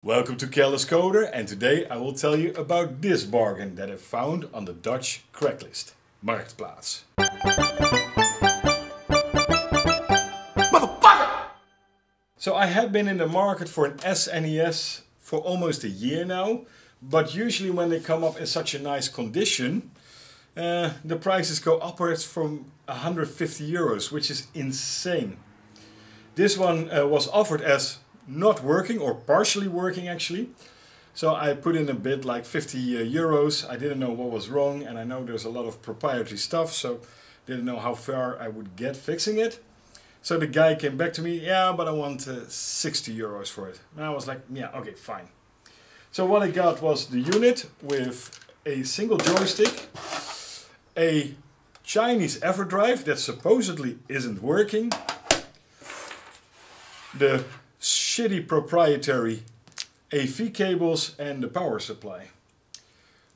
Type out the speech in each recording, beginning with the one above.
Welcome to Careless Coder, and today I will tell you about this bargain that I found on the Dutch Craigslist Marktplaats. Motherfucker! So I have been in the market for an SNES for almost a year now, but usually when they come up in such a nice condition, the prices go upwards from 150 euros, which is insane. This one was offered as not working, or partially working actually. So I put in a bid like 50 euros. I didn't know what was wrong, and I know there's a lot of proprietary stuff, so didn't know how far I would get fixing it. So the guy came back to me, yeah, but I want 60 euros for it. And I was like, yeah, okay, fine. So what I got was the unit with a single joystick, a Chinese Everdrive that supposedly isn't working, the shitty proprietary AV cables, and the power supply.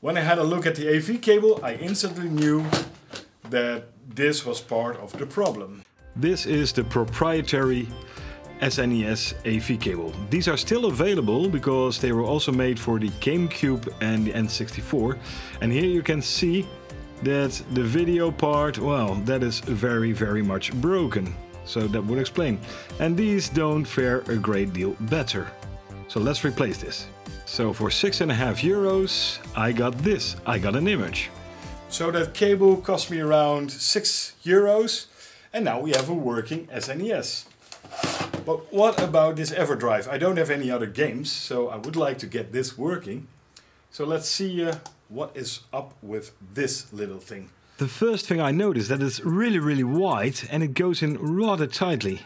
When I had a look at the AV cable, I instantly knew that this was part of the problem. This is the proprietary SNES AV cable. These are still available because they were also made for the GameCube and the N64. And here you can see that the video part, well, that is very much broken. So that would explain. And these don't fare a great deal better. So let's replace this. So for 6.5 euros, I got this. I got an image. So that cable cost me around 6 euros. And now we have a working SNES. But what about this Everdrive? I don't have any other games, so I would like to get this working. So let's see what is up with this little thing. The first thing I noticed that it's really wide and it goes in rather tightly.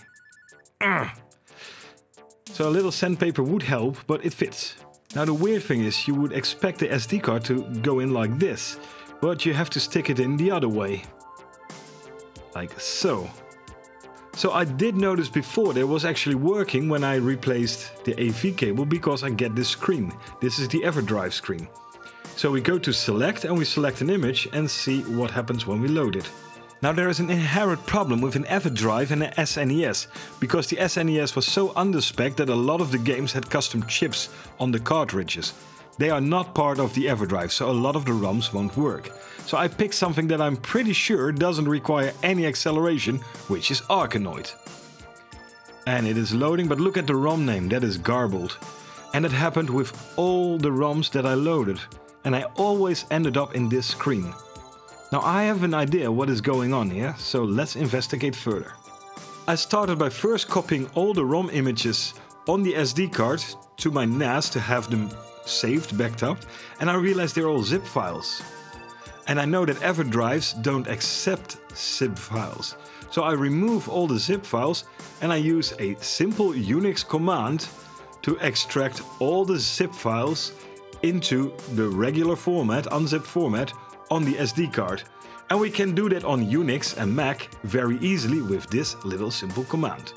So a little sandpaper would help, but it fits. Now the weird thing is you would expect the SD card to go in like this, but you have to stick it in the other way. Like so. So I did notice before that it was actually working when I replaced the AV cable, because I get this screen. This is the Everdrive screen. So we go to select and we select an image and see what happens when we load it. Now there is an inherent problem with an Everdrive and an SNES, because the SNES was so under-spec that a lot of the games had custom chips on the cartridges. They are not part of the Everdrive, so a lot of the ROMs won't work. So I picked something that I'm pretty sure doesn't require any acceleration, which is Arkanoid. And it is loading, but look at the ROM name, that is garbled. And it happened with all the ROMs that I loaded. And I always ended up in this screen. Now I have an idea what is going on here, so let's investigate further. I started by first copying all the ROM images on the SD card to my NAS to have them saved, backed up, and I realized they're all zip files. And I know that Everdrives don't accept zip files. So I remove all the zip files and I use a simple Unix command to extract all the zip files into the regular format, unzipped format, on the SD card. And we can do that on Unix and Mac very easily with this little simple command.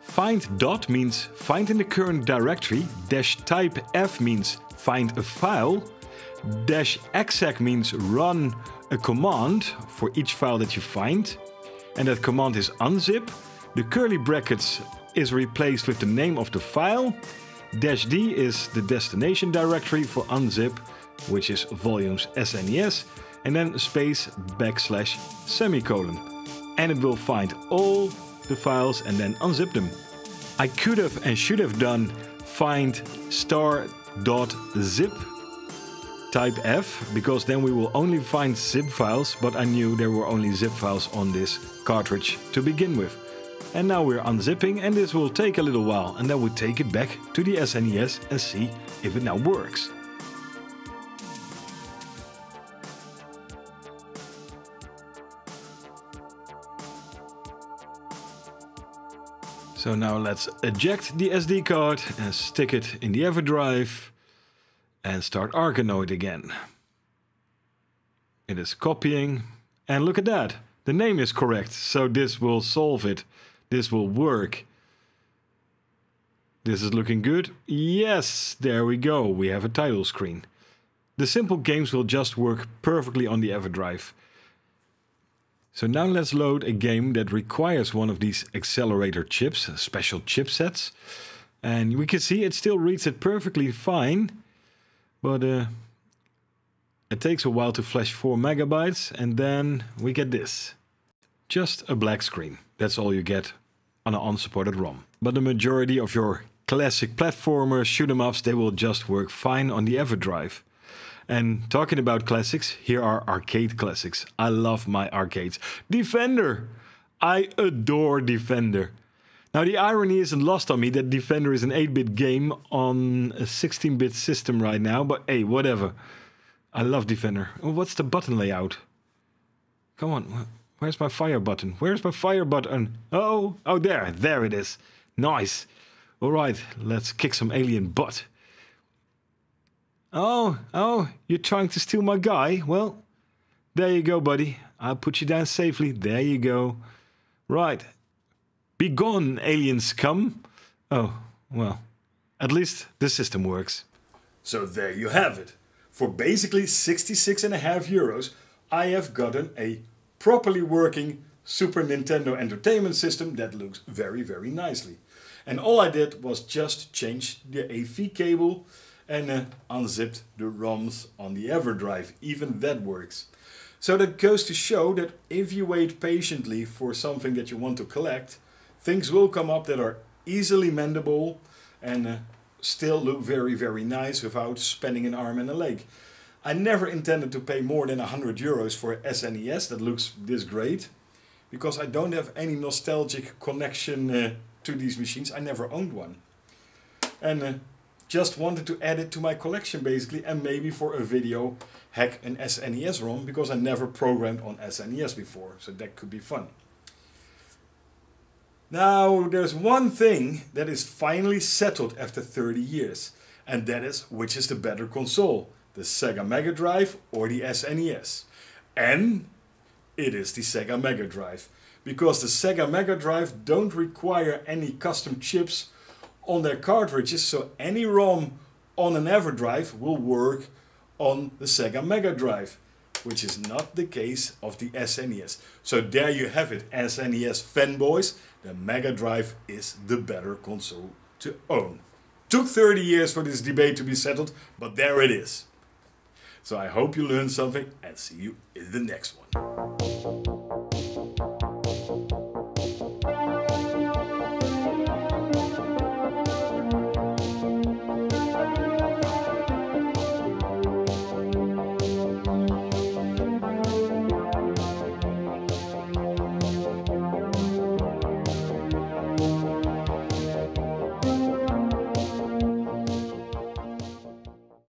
Find dot means find in the current directory, -type f means find a file, -exec means run a command for each file that you find, and that command is unzip. The curly brackets is replaced with the name of the file. -d is the destination directory for unzip, which is volumes SNES, and then space / semicolon. And it will find all the files and then unzip them. I could have and should have done find *.zip type F, because then we will only find zip files, but I knew there were only zip files on this cartridge to begin with. And now we're unzipping, and this will take a little while, and then we take it back to the SNES and see if it now works. So now let's eject the SD card and stick it in the Everdrive and start Arkanoid again. It is copying, and look at that, the name is correct, so this will solve it. This will work. This is looking good. Yes, there we go. We have a title screen. The simple games will just work perfectly on the Everdrive. So now let's load a game that requires one of these accelerator chips, special chipsets. And we can see it still reads it perfectly fine, but it takes a while to flash 4 megabytes, and then we get this. Just a black screen. That's all you get on an unsupported ROM. But the majority of your classic platformers, shoot 'em ups, they will just work fine on the Everdrive. And talking about classics, here are arcade classics. I love my arcades. Defender! I adore Defender. Now the irony isn't lost on me that Defender is an 8-bit game on a 16-bit system right now, but hey, whatever. I love Defender. Oh, what's the button layout? Come on, where's my fire button? Where's my fire button? Oh, there it is. Nice. Alright, let's kick some alien butt. Oh, you're trying to steal my guy? Well, there you go, buddy. I'll put you down safely. There you go. Right. Be gone, alien scum. Oh, well, at least the system works. So there you have it. For basically 66.5 euros, I have gotten a properly working Super Nintendo Entertainment System that looks very, very nicely. And all I did was just change the AV cable and unzipped the ROMs on the Everdrive. Even that works. So that goes to show that if you wait patiently for something that you want to collect, things will come up that are easily mendable and still look very, very nice without spending an arm and a leg. I never intended to pay more than 100 euros for a SNES that looks this great, because I don't have any nostalgic connection to these machines. I never owned one. And just wanted to add it to my collection basically, and maybe for a video hack an SNES ROM, because I never programmed on SNES before, so that could be fun. Now there's one thing that is finally settled after 30 years, and that is which is the better console, the Sega Mega Drive or the SNES. And it is the Sega Mega Drive, because the Sega Mega Drive don't require any custom chips on their cartridges, so any ROM on an Everdrive will work on the Sega Mega Drive, which is not the case of the SNES. So there you have it, SNES fanboys, the Mega Drive is the better console to own. Took 30 years for this debate to be settled, but there it is. So I hope you learned something, and see you in the next one.